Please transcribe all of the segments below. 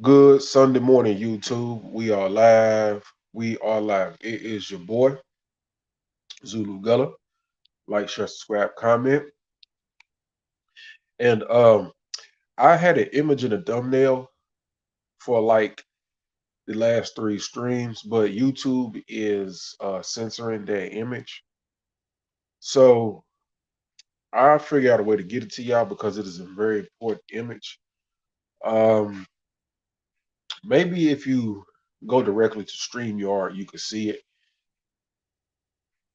Good Sunday morning, YouTube. We are live. We are live. It is your boy, Zulu Gullah. Like, share, subscribe, comment. And I had an image in a thumbnail for like the last three streams, but YouTube is censoring that image. So I figured out a way to get it to y'all because it is a very important image. Um, Maybe if you go directly to StreamYard, you can see it.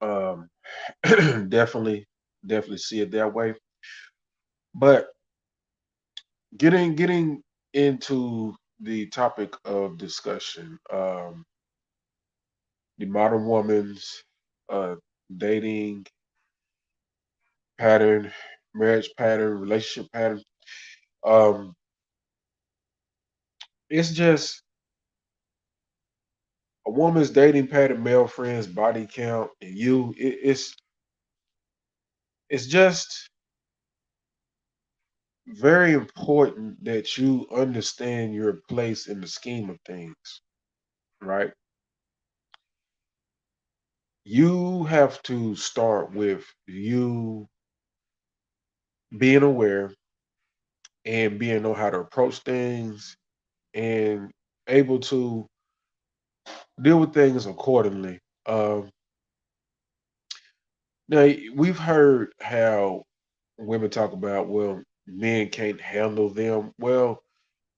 Um, definitely, definitely see it that way. But getting into the topic of discussion, the modern woman's uh, dating pattern, marriage pattern, relationship pattern. Um, it's just a woman's dating pattern, male friends, body count, and you. It's just very important that you understand your place in the scheme of things, right? You have to start with you being aware and being know how to approach things and able to deal with things accordingly. Now we've heard how women talk about, well, men can't handle them. Well,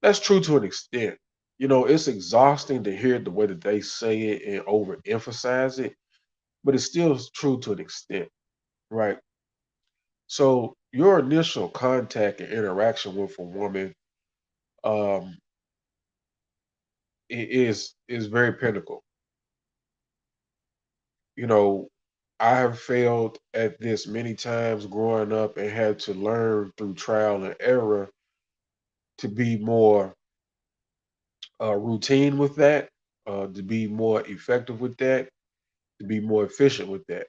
that's true to an extent. You know, it's exhausting to hear the way that they say it and overemphasize it, but it's still true to an extent, right? So your initial contact and interaction with a woman um, is very pinnacle. You know, I have failed at this many times growing up and had to learn through trial and error to be more routine with that, to be more effective with that, to be more efficient with that.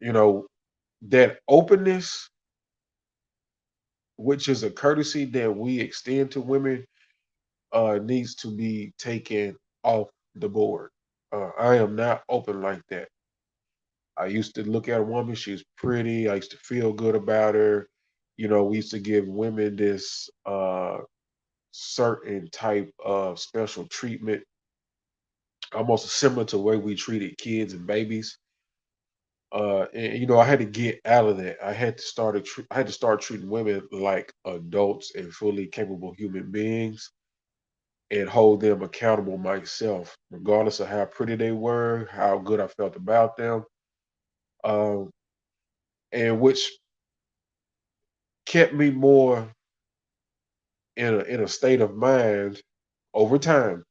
You know, that openness, which is a courtesy that we extend to women, needs to be taken off the board. I am not open like that. I used to look at a woman, she was pretty. I used to feel good about her. You know, we used to give women this certain type of special treatment, almost similar to the way we treated kids and babies. And you know, I had to get out of that. I had to start treating women like adults and fully capable human beings and hold them accountable myself, regardless of how pretty they were, how good I felt about them, um, and which kept me more in a state of mind over time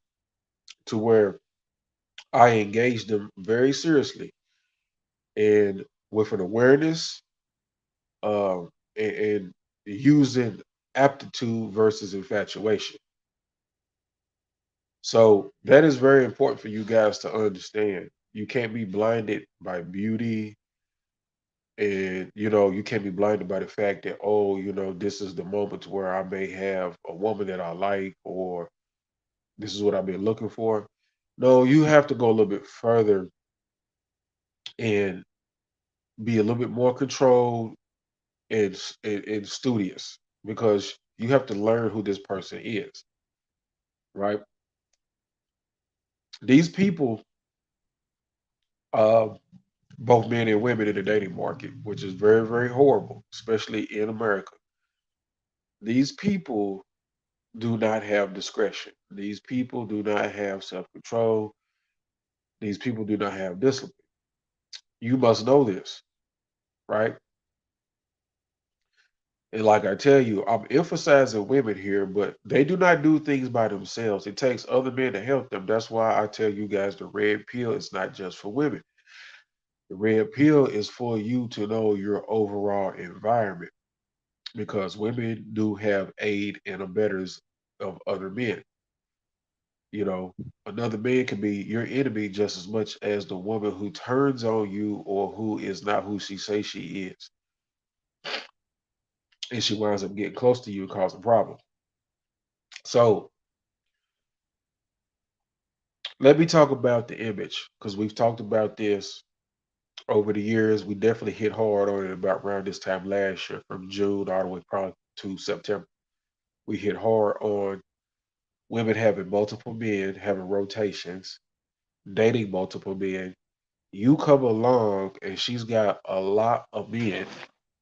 to where I engaged them very seriously and with an awareness and using aptitude versus infatuation. So that is very important for you guys to understand. You can't be blinded by beauty, and you know you can't be blinded by the fact that, oh, you know, this is the moment where I may have a woman that I like, or this is what I've been looking for. No, you have to go a little bit further and be a little bit more controlled and studious, because you have to learn who this person is, right? These people, uh, both men and women in the dating market, which is very, very horrible, especially in America. These people do not have discretion. These people do not have self control. These people do not have discipline. You must know this, right? And like I tell you, I'm emphasizing women here, but they do not do things by themselves. It takes other men to help them. That's why I tell you guys the red pill is not just for women. The red pill is for you to know your overall environment, because women do have aid and abettors of other men. You know, another man can be your enemy just as much as the woman who turns on you or who is not who she says she is. And she winds up getting close to you and causing problems. So let me talk about the image because we've talked about this over the years. We definitely hit hard on it about around this time last year, from June all the way probably to September. We hit hard on women having multiple men, having rotations, dating multiple men. You come along and she's got a lot of men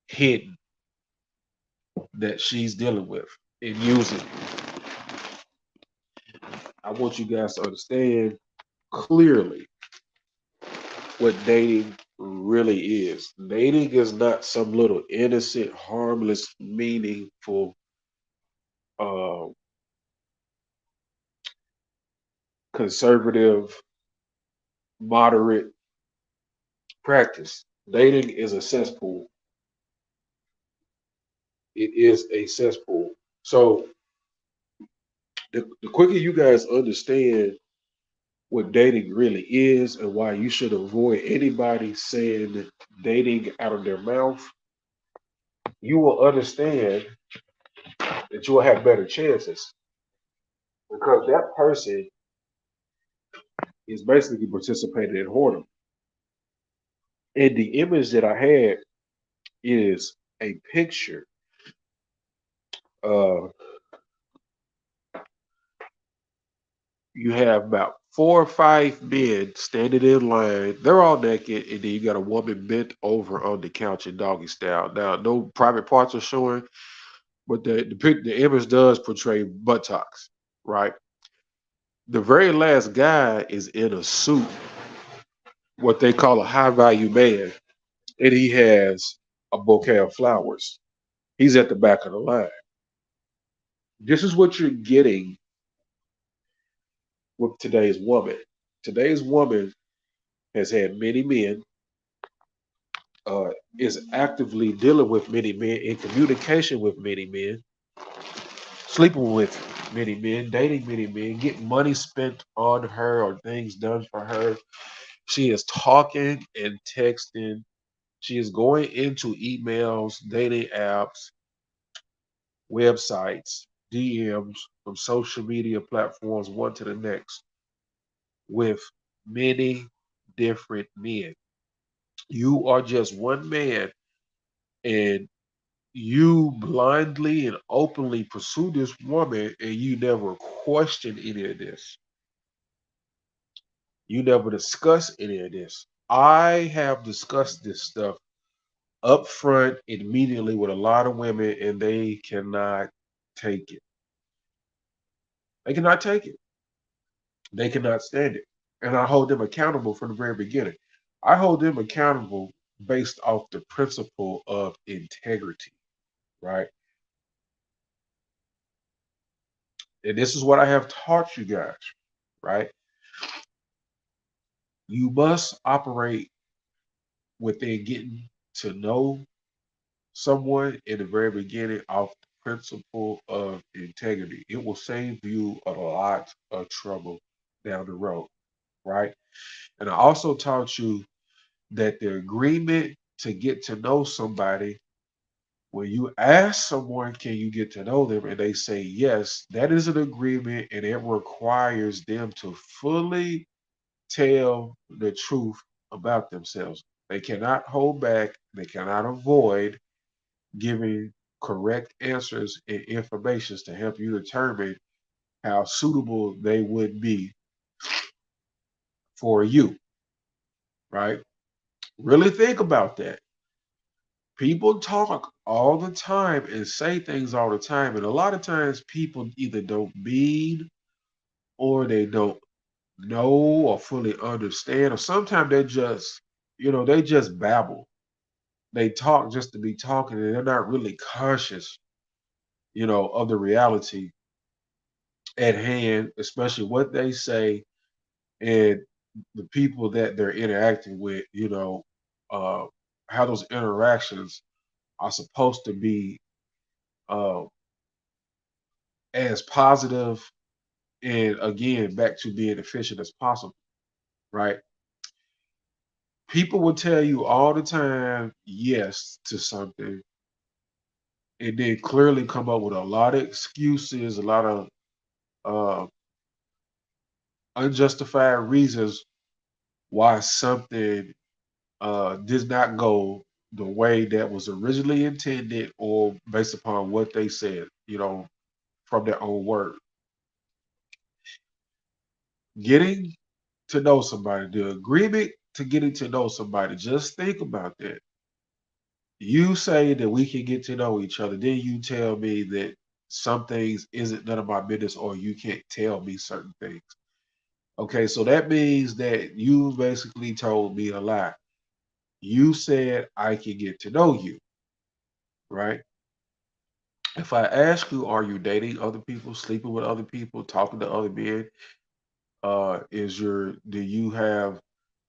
hidden that she's dealing with and using. I want you guys to understand clearly what dating really is. Dating is not some little innocent, harmless, meaningful, uh, conservative, moderate practice. Dating is a cesspool. It is a cesspool. So the quicker you guys understand what dating really is and why you should avoid anybody saying dating out of their mouth, you will understand that you will have better chances because that person is basically participating in whoredom. And the image that I had is a picture. Uh, you have about 4 or 5 men standing in line. They're all naked, and then you got a woman bent over on the couch in doggy style. Now, no private parts are showing, but the image does portray buttocks, right? The very last guy is in a suit, what they call a high value man, and he has a bouquet of flowers. He's at the back of the line. This is what you're getting with today's woman. Today's woman has had many men, uh, is actively dealing with many men, in communication with many men, sleeping with many men, dating many men, getting money spent on her or things done for her. She is talking and texting. She is going into emails, dating apps, websites, DMs from social media platforms, one to the next, with many different men. You are just one man, and you blindly and openly pursue this woman, and you never question any of this. You never discuss any of this. I have discussed this stuff up front immediately with a lot of women, and they cannot take it. They cannot take it. They cannot stand it. And I hold them accountable from the very beginning. I hold them accountable based off the principle of integrity, right? And this is what I have taught you guys, right? You must operate within getting to know someone in the very beginning off the principle of integrity. It will save you a lot of trouble down the road, right? And I also taught you that the agreement to get to know somebody, when you ask someone, can you get to know them? And they say yes, that is an agreement and it requires them to fully tell the truth about themselves. They cannot hold back, they cannot avoid giving correct answers and informations to help you determine how suitable they would be for you, right? Really think about that. People talk all the time and say things all the time, and a lot of times people either don't mean or they don't know or fully understand, or sometimes they just, they just babble. They talk just to be talking, and they're not really conscious, of the reality at hand, especially what they say and the people that they're interacting with, uh, how those interactions are supposed to be uh, as positive and again back to being efficient as possible, right? People will tell you all the time yes to something and then clearly come up with a lot of excuses, a lot of uh, unjustified reasons why something did not go the way that was originally intended or based upon what they said, from their own word. Getting to know somebody, the agreement to getting to know somebody, just think about that. You say that we can get to know each other, then you tell me that some things isn't none of my business or you can't tell me certain things. Okay, so that means that you basically told me a lie. You said I can get to know you, right? If I ask you, are you dating other people, sleeping with other people, talking to other men? Do you have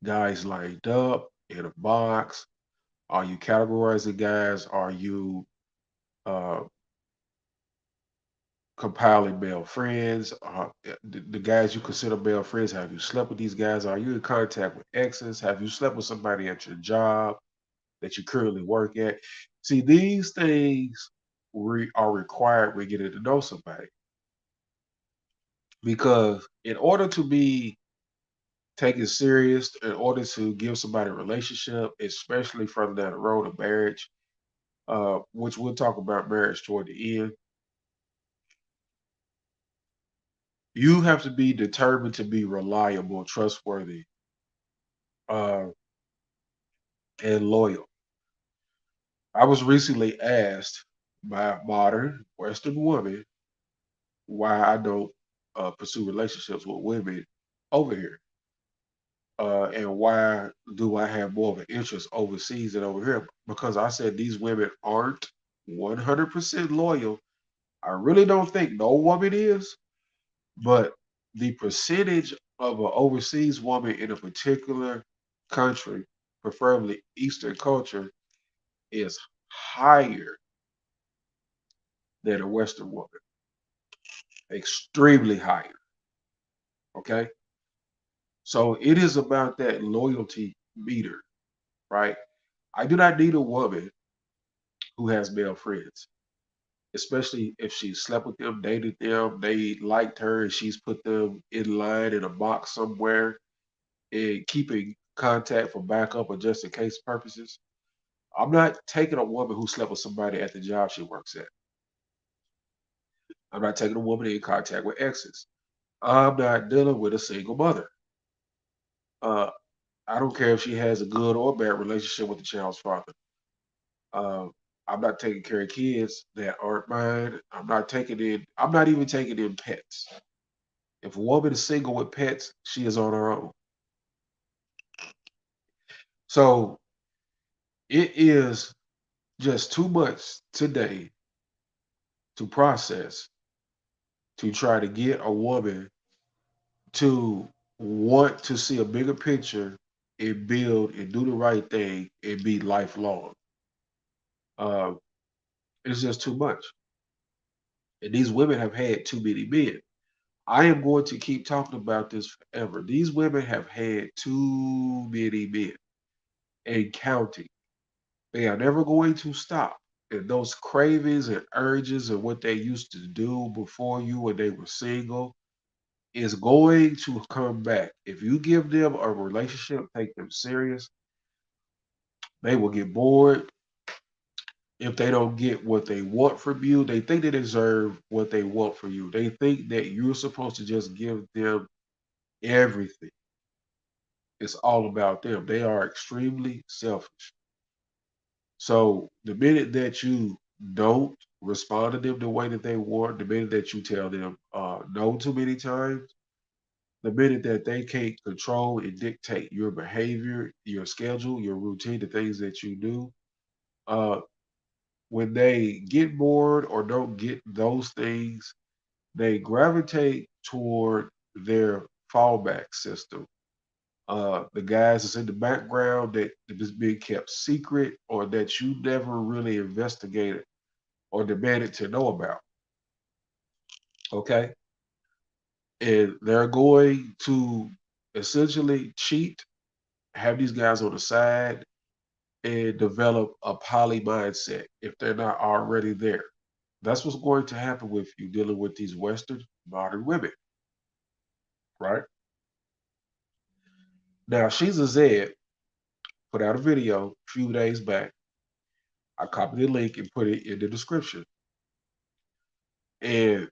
guys lined up in a box? Are you categorizing guys? Are you uh, compiling male friends? The guys you consider male friends, have you slept with these guys? Are you in contact with exes? Have you slept with somebody at your job that you currently work at? See, these things are required when getting to know somebody because in order to be taken serious, in order to give somebody a relationship, especially further down the road of marriage, which we'll talk about marriage toward the end, you have to be determined to be reliable, trustworthy, uh, and loyal. I was recently asked by a modern Western woman why I don't pursue relationships with women over here, and why do I have more of an interest overseas than over here? Because I said these women aren't 100% loyal. I really don't think no woman is, but the percentage of an overseas woman in a particular country, preferably Eastern culture, is higher than a Western woman, extremely higher. Okay. So it is about that loyalty meter, right? I do not need a woman who has male friends, especially if she slept with them, dated them, they liked her, and she's put them in line in a box somewhere and keeping contact for backup or just in case purposes. I'm not taking a woman who slept with somebody at the job she works at. I'm not taking a woman in contact with exes. I'm not dealing with a single mother. Uh, I don't care if she has a good or bad relationship with the child's father. Uh, I'm not taking care of kids that aren't mine. I'm not taking in. I'm not even taking in pets. If a woman is single with pets, she is on her own. So it is just too much today to process to try to get a woman to want to see a bigger picture and build and do the right thing and be lifelong. Uh, it's just too much. And these women have had too many men. I am going to keep talking about this forever. These women have had too many men and counting. They are never going to stop. And those cravings and urges and what they used to do before you when they were single is going to come back. If you give them a relationship, take them serious, they will get bored. If they don't get what they want from you, they think they deserve what they want from you. They think that you're supposed to just give them everything. It's all about them. They are extremely selfish. So the minute that you don't respond to them the way that they want, the minute that you tell them no too many times, the minute that they can't control and dictate your behavior, your schedule, your routine, the things that you do, uh, when they get bored or don't get those things, they gravitate toward their fallback system. The guys that's in the background that is being kept secret or that you never really investigated or demanded to know about. Okay. And they're going to essentially cheat, have these guys on the side, and develop a poly mindset if they're not already there. That's what's going to happen with you dealing with these Western modern women, right? Now, She's a Zed put out a video a few days back. I copied the link and put it in the description. And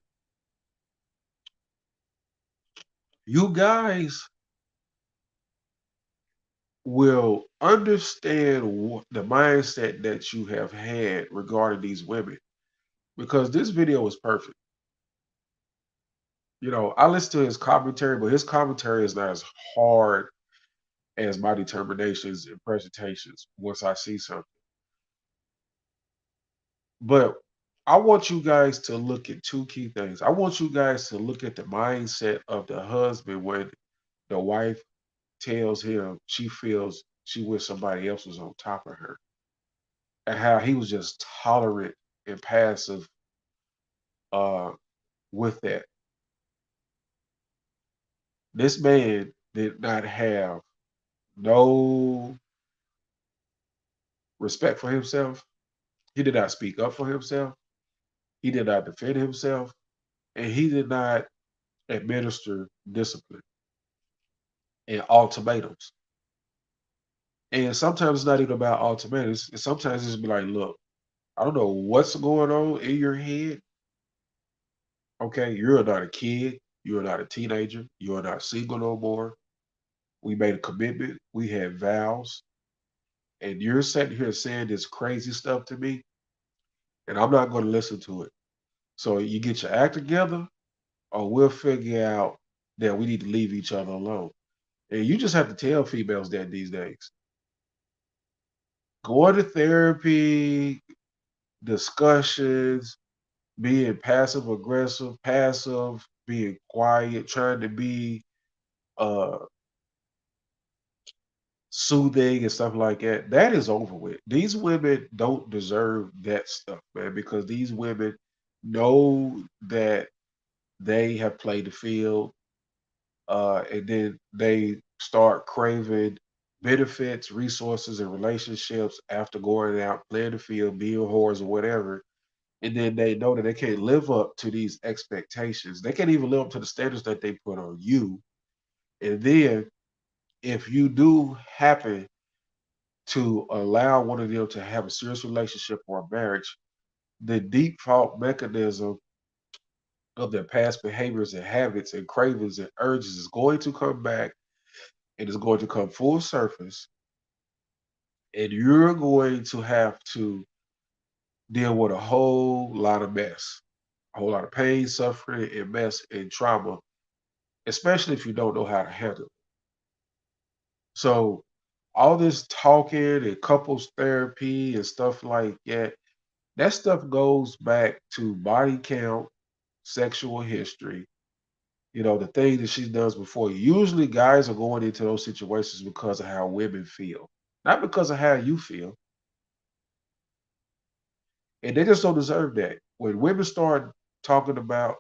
you guys will understand the mindset that you have had regarding these women because this video is perfect. I listen to his commentary, but his commentary is not as hard as my determinations and presentations once I see something. But I want you guys to look at two key things. I want you guys to look at the mindset of the husband when the wife tells him she feels she wish somebody else was on top of her, and how he was just tolerant and passive uh, with that. This man did not have no respect for himself. He did not speak up for himself. He did not defend himself, and he did not administer discipline and ultimatums. And sometimes it's not even about ultimatums. Sometimes it's be like, look, I don't know what's going on in your head. Okay, you're not a kid. You're not a teenager. You are not single no more. We made a commitment. We had vows. And you're sitting here saying this crazy stuff to me, and I'm not going to listen to it. So you get your act together, or we'll figure out that we need to leave each other alone. And you just have to tell females that these days. Going to therapy, discussions, being passive aggressive, passive, being quiet, trying to be uh soothing and stuff like that, that is over with. These women don't deserve that stuff, man, because these women know that they have played the field, and then they start craving benefits, resources, and relationships after going out, playing the field, being whores or whatever. And then they know that they can't live up to these expectations. They can't even live up to the standards that they put on you. And then if you do happen to allow one of them to have a serious relationship or a marriage, the default mechanism of their past behaviors and habits and cravings and urges is going to come back and is going to come full surface. And you're going to have to deal with a whole lot of mess, a whole lot of pain, suffering, and mess and trauma, especially if you don't know how to handle it. So, all this talking and couples therapy and stuff like that, that stuff goes back to body count, sexual history, the thing that she does before. Usually guys are going into those situations because of how women feel, not because of how you feel. And they just don't deserve that. When women start talking about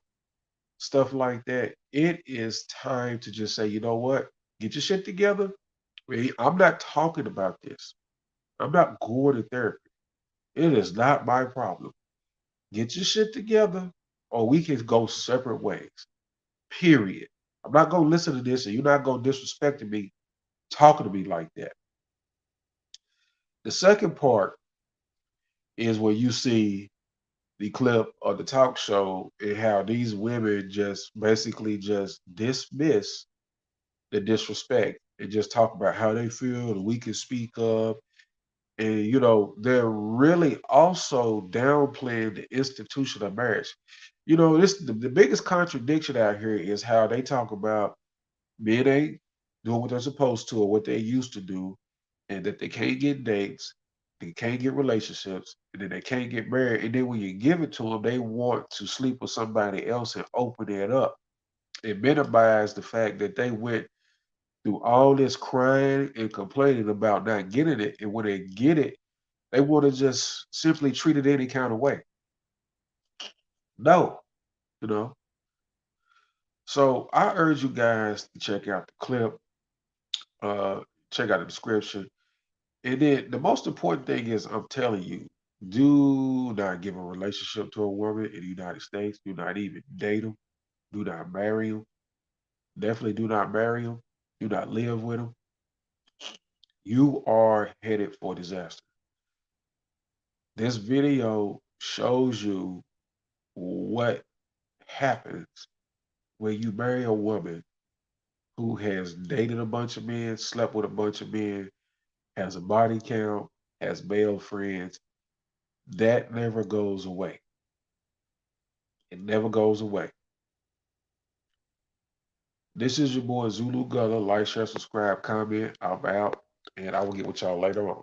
stuff like that, it is time to just say, you know what? Get your shit together. I'm not talking about this. I'm not going to therapy. It is not my problem. Get your shit together, or we can go separate ways. Period. I'm not gonna listen to this, and you're not gonna disrespect me talking to me like that. The second part is where you see the clip of the talk show and how these women just basically just dismiss the disrespect and just talk about how they feel and we can speak up. And they're really also downplaying the institution of marriage. This the biggest contradiction out here is how they talk about men ain't doing what they're supposed to or what they used to do, and that they can't get dates, they can't get relationships, and then they can't get married. And then when you give it to them, they want to sleep with somebody else and open it up and minimize the fact that they went through all this crying and complaining about not getting it. And when they get it, they want to just simply treat it any kind of way. No, you know. So I urge you guys to check out the clip, uh, check out the description. And then the most important thing is I'm telling you, Do not give a relationship to a woman in the United States. Do not even date them. Do not marry them. Definitely do not marry them. Do not live with them. You are headed for disaster. This video shows you what happens when you marry a woman who has dated a bunch of men, slept with a bunch of men, has a body count, has male friends. That never goes away. It never goes away. This is your boy Zulu Gunner. Like, share, subscribe, comment. I'm out, and I will get with y'all later on.